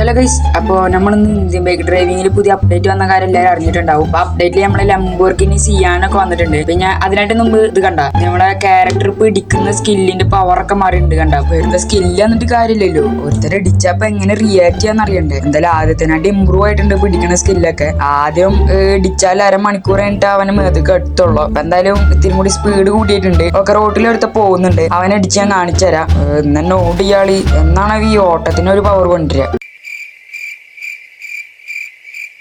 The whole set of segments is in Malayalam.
ഹലോ ഗൈസ്, അപ്പോൾ നമ്മളിന്ന് ഇന്ത്യൻ ബൈക്ക് ഡ്രൈവിംഗിൽ പുതിയ അപ്ഡേറ്റ് വന്ന കാര്യം എല്ലാവരും അറിഞ്ഞിട്ടുണ്ടാവും. അപ്പോൾ അപ്ഡേറ്റിൽ നമ്മളെ ലംബോർഗിനി സിയാനൊക്കെ വന്നിട്ടുണ്ട്. പിന്നെ അതിനായിട്ട് മുമ്പ് ഇത് കണ്ട നമ്മുടെ ക്യാരക്ടർ പിടിക്കുന്ന സ്കില്ലിന്റെ പവറൊക്കെ മാറിയിട്ടുണ്ട്. കണ്ട വെറുതെ സ്കില്ല് എന്നിട്ട് കാര്യമില്ലല്ലോ, ഒരുത്തരെ ഇടിച്ചപ്പോ എങ്ങനെ റിയാക്ട് ചെയ്യാന്ന് അറിയണ്ടേ. എന്തായാലും ആദ്യത്തിനായിട്ട് ഇമ്പ്രൂവ് ആയിട്ടുണ്ട് പിടിക്കുന്ന സ്കില്ലൊക്കെ. ആദ്യം ഇടിച്ചാൽ അരമണിക്കൂർ കഴിഞ്ഞിട്ട് അവനെ മേത്തേക്ക് എടുത്തുള്ളൂ. അപ്പൊ എന്തായാലും ഇത്തിരി കൂടി സ്പീഡ് കൂട്ടിയിട്ടുണ്ട്. ഒക്കെ റോട്ടിലെടുത്ത് പോകുന്നുണ്ട്. അവനെ ഇടിച്ച് ഞാൻ കാണിച്ചുതരാം. എന്നെ നോട്ട് ഇയാളി എന്നാണ് ഈ ഓട്ടത്തിന് ഒരു പവർ കൊണ്ടുവരിക.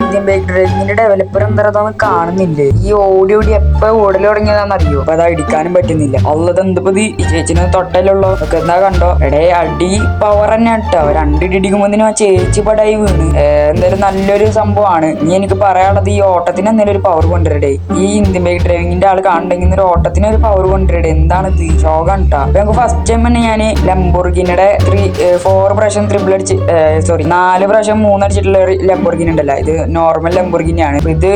ഇന്ത്യൻ ബൈക്ക് ഡ്രൈവിംഗിന്റെ ഡെവലപ്പർ എന്താന്ന് കാണുന്നില്ലേ? ഈ ഓടി എപ്പോ ഓടൽ തുടങ്ങിയതാണെന്ന് അറിയോ? അപ്പൊ അതാ ഇടിക്കാനും പറ്റുന്നില്ല. ഉള്ളത് എന്തപ്പത് ഈ ചേച്ചിനെ തൊട്ടല്ലോ ഒക്കെ എന്താ കണ്ടോ? എടേ അടി പവർ തന്നെ കേട്ടോ. രണ്ടിടിക്കുമ്പോതിനും ആ ചേച്ചി പടായി വീണ്. എന്തായാലും നല്ലൊരു സംഭവമാണ്. ഇനി എനിക്ക് പറയാനുള്ളത് ഈ ഓട്ടത്തിന് എന്തെങ്കിലും ഒരു പവർ കൊണ്ടുവരടേ. ഈ ഇന്ത്യൻ ബൈക്ക് ഡ്രൈവിംഗിന്റെ ആൾ കാണുന്നെങ്കിൽ ഒരു ഓട്ടത്തിന് ഒരു പവർ കൊണ്ടുവരടേ. എന്താണ് ഇത് ഷോകാണ് കേട്ടോ. അപ്പൊ നമുക്ക് ഫസ്റ്റ് ടൈം തന്നെ ഞാൻ ലംബോർഗിനിയുടെ 4 പ്രാവശ്യം ട്രിപ്പിൾ അടിച്ച് 4 പ്രാവശ്യം 3 അടിച്ചിട്ടുള്ള ലംബോർഗിനി ഉണ്ടല്ലോ, ഇത് നോർമൽ ലംബോർഗിനിയാണ്. ഇത്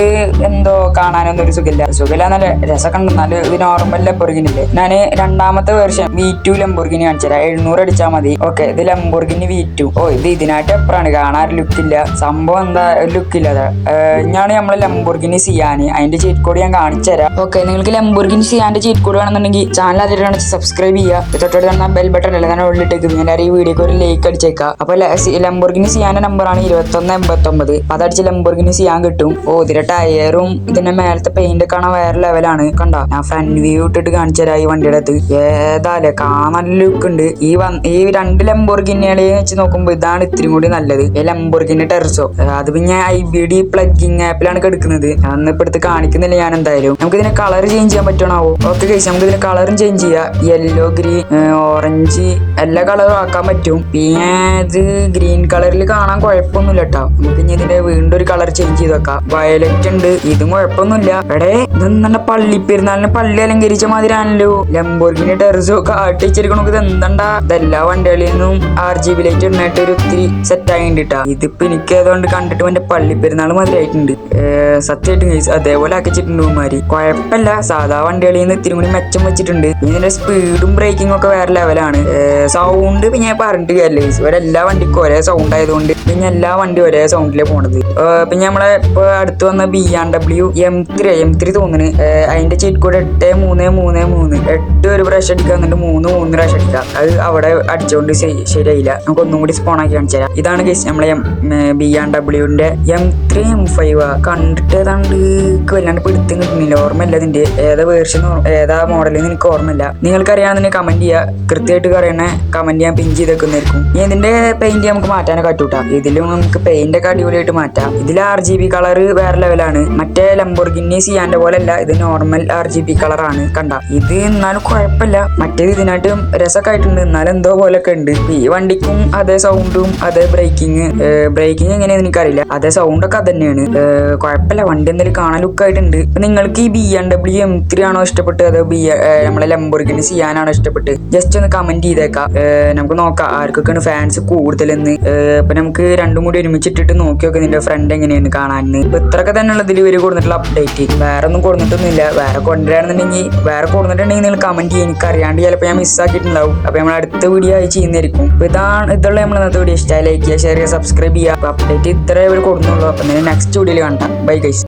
എന്തോ കാണാനൊന്നും ഒരു സുഖമില്ല നല്ല രസമൊക്കെ ഉണ്ട്. എന്നാലും ഇത് നോർമൽ ലംബോർഗിനി അല്ലേ. ഞാൻ രണ്ടാമത്തെ വേർഷൻ V2 ലംബോർഗിനി കാണിച്ചുതരാം. 700 അടിച്ചാൽ മതി. ഓക്കെ, ഇത് ലംബോർഗിനി V2. ഇത് ഇതിനായിട്ട് എപ്പോഴാണ് കാണാൻ ലുക്കില്ല. സംഭവം എന്താ ലുക്കില്ല. ഇതാണ് നമ്മളെ ലംബോർഗിനി സിയാൻ. അതിന്റെ ചീറ്റ് കോഡ് ഞാൻ കാണിച്ചു തരാം. ഓക്കെ, നിങ്ങൾക്ക് ലംബോർഗിനി സിയാന്റെ ചീറ്റ് കോഡ് വേണമെന്നുണ്ടെങ്കിൽ ചാനൽ അതിലാണ് സബ്സ്ക്രൈബ് ചെയ്യുക. തൊട്ടടുത്ത് കാണുന്ന ബെൽ ബട്ടൺ അല്ലേ, ഞാൻ ഉള്ളിട്ടേക്ക് എല്ലാവരും ഈ വീഡിയോക്ക് ഒരു ലൈക്ക് അടിച്ചേക്കാം. അപ്പൊ ലംബോർഗിനി സിയാന്റെ നമ്പറാണ് 2189. അതടിച്ച് ലംബോർഗിനി ചെയ്യാൻ കിട്ടും. ഇതിന്റെ ടയറും ഇതിന്റെ മേലത്തെ പെയിന്റ് കാണാൻ വേറെ ലെവലാണ്. കണ്ട, ഞാൻ ഫ്രണ്ട് വ്യൂ ഇട്ടിട്ട് കാണിച്ചു തരാം. ഈ വണ്ടിയുടെ അടുത്ത് ഏതാല്ലേ കാണാൻ നല്ല ലുക്ക് ഉണ്ട്. ഈ 2 ലംബോർഗിനികളെ വെച്ച് നോക്കുമ്പോ ഇതാണ് ഇത്തിരി കൂടി നല്ലത്. ലംബോർഗിനി ടെർസോ. അത് പിന്നെ IBD പ്ലഗിങ് ആപ്പിലാണ് എടുക്കുന്നത്. അന്ന് ഇപ്പൊ എടുത്ത് കാണിക്കുന്നില്ല ഞാൻ. എന്തായാലും നമുക്ക് ഇതിനെ കളർ ചേഞ്ച് ചെയ്യാൻ പറ്റണാവോ? ഓക്കെ ഗൈസ്, നമുക്ക് ഇതിന് കളറും ചേഞ്ച് ചെയ്യാം. യെല്ലോ, ഗ്രീൻ, ഓറഞ്ച് എല്ലാ കളറും ആക്കാൻ പറ്റും. പിന്നെ ഇത് ഗ്രീൻ കളറിൽ കാണാൻ കുഴപ്പമൊന്നുമില്ല കേട്ടോ. നമുക്ക് ഇനി ഇതിന്റെ വീണ്ടും ഒരു കളർ ചേഞ്ച് ചെയ്ത് വെക്കാം. വയലറ്റ് ഉണ്ട്, ഇതും കുഴപ്പമൊന്നുമില്ല. എടേ ഇതെന്താ പള്ളിപ്പെരുന്നാളിന് പള്ളി അലങ്കരിച്ച മാതിരിയാണല്ലോ. ലംബോർഗിനി ടെർസോ കാട്ടിച്ചിരിക്കണ. ഇത് എന്താണ്ടാ, ഇതെല്ലാ വണ്ടികളിൽ നിന്നും RGB ലൈറ്റ് ഇടുന്നായിട്ട് ഒരു ഇത്തിരി സെറ്റ് ആയിട്ടാ. ഇതിപ്പോ എനിക്ക് അതുകൊണ്ട് കണ്ടിട്ട് എന്റെ പള്ളിപ്പെരുന്നാൾ മാതിരി ആയിട്ടുണ്ട്. സത്യമായിട്ടും ഗൈസ് അതേപോലെ ആക്കിച്ചിട്ടുണ്ട് ഉമാരി. കുഴപ്പമില്ല, സാധാ വണ്ടികളിൽ നിന്ന് ഇത്തിരി കൂടി മെച്ചം വെച്ചിട്ടുണ്ട്. ഇതിന്റെ സ്പീഡും ബ്രേക്കിംഗ് ഒക്കെ വേറെ ലെവലാണ്. സൗണ്ട് പിന്നെ പറഞ്ഞിട്ട് കാര്യമില്ല ഗൈസ്. എല്ലാ വണ്ടിക്കും ഒരേ സൗണ്ട് ആയതുകൊണ്ട് പിന്നെ എല്ലാ വണ്ടി ഒരേ സൗണ്ടിലേ പോണത്. പിന്നെ നമ്മളെ ഇപ്പൊ അടുത്ത് വന്ന BMW M3 തോന്നുന്നു. അതിന്റെ ചീറ്റ് കോഡ് 8333. 8 ഒരു ബ്രഷ് അടിക്കുക, എന്നിട്ട് 3 പ്രാവശ്യം അടിക്കുക. അത് അവിടെ അടിച്ചോണ്ട് ശരിയായില്ല. നമുക്ക് ഒന്നും കൂടി സ്പോൺ ആക്കി കാണിച്ചു തരാം. ഇതാണ് കേസ് നമ്മളെ BMWന്റെ M3 M5. കണ്ടിട്ട് ഏതാണ്ട് വല്ലാണ്ട് പിടുത്തം കിട്ടുന്നില്ല. ഓർമ്മയില്ല ഇതിന്റെ ഏതാ വേർഷൻ ഏതാ മോഡലെന്ന് എനിക്ക് ഓർമ്മയില്ല. നിങ്ങൾക്ക് അറിയാമെന്നുണ്ടെങ്കിൽ കമന്റ് ചെയ്യുക. കൃത്യമായിട്ട് അറിയണ കമന്റ് ഞാൻ പിൻ ചെയ്തേക്കുന്നതായിരിക്കും. ഇനി ഇതിന്റെ പെയിന്റ് നമുക്ക് മാറ്റാനൊക്കെ പറ്റൂട്ടാ. ഇതിലും നമുക്ക് പെയിന്റ് ഒക്കെ അടിപൊളിയായിട്ട് മാറ്റാം. ഇതിൽ RGB കളർ വേറെ ലെവലാണ്. മറ്റേ ലംബോർഗിനി സിയാന്റെ പോലെ അല്ല, ഇത് നോർമൽ RGB കളറാണ്. കണ്ട, ഇത് എന്നാലും കുഴപ്പമില്ല. മറ്റേത് ഇതിനായിട്ടും രസമൊക്കെ ആയിട്ടുണ്ട്. എന്നാലും എന്തോ പോലൊക്കെ ഉണ്ട്. ഈ വണ്ടിക്കും അതേ സൗണ്ടും അതേ ബ്രേക്കിങ് എങ്ങനെയാന്ന് എനിക്കറിയില്ല. അതേ സൗണ്ടൊക്കെ അത് തന്നെയാണ്. കുഴപ്പമില്ല, വണ്ടി എന്തായാലും കാണാൻ ലുക്കായിട്ടുണ്ട്. നിങ്ങൾക്ക് ഈ BMW M3 ആണോ ഇഷ്ടപ്പെട്ട്, അതോ നമ്മളെ ലംബോർഗിനി സിയാനാണോ ഇഷ്ടപ്പെട്ട്? ജസ്റ്റ് ഒന്ന് കമന്റ് ചെയ്തേക്കാം. നമുക്ക് നോക്കാം ആർക്കൊക്കെയാണ് ഫാൻസ് കൂടുതലെന്ന്. ഇപ്പൊ നമുക്ക് രണ്ടും കൂടി ഒരുമിച്ചിട്ടിട്ട് നോക്കി നോക്കാം നിന്റെ ഫ്രണ്ട് എങ്ങനെയാണ് കാണാൻ. ഇപ്പൊ ഇത്രയൊക്കെ തന്നെയുള്ള ഇതിൽ ഇവര് കൊടുത്തിട്ടുള്ള അപ്ഡേറ്റ്. വേറെ ഒന്നും കൊടുത്തിട്ടൊന്നുമില്ല. വേറെ കൊടുത്തിട്ടുണ്ടെങ്കിൽ നിങ്ങൾ കമന്റ് ചെയ്യും. എനിക്ക് അറിയാണ്ട് ചിലപ്പോൾ ഞാൻ മിസ്സാക്കിയിട്ടുണ്ടാവും. അപ്പൊ നമ്മൾ അടുത്ത വീഡിയോ ആയി ചെയ്യുന്നതായിരിക്കും. അപ്പൊ ഇതുള്ള നമ്മൾ ഇന്നത്തെ വീഡിയോ ഇഷ്ടമായി ലൈക്ക് ചെയ്യുക, ഷെയർ ചെയ്യുക, സബ്സ്ക്രൈബ് ചെയ്യുക. അപ്പൊ അപ്ഡേറ്റ് ഇത്രേ ഇവർ കൊടുക്കുന്നുള്ളൂ. അപ്പൊ നെക്സ്റ്റ് വീഡിയോയിൽ കാണാം. Bye guys.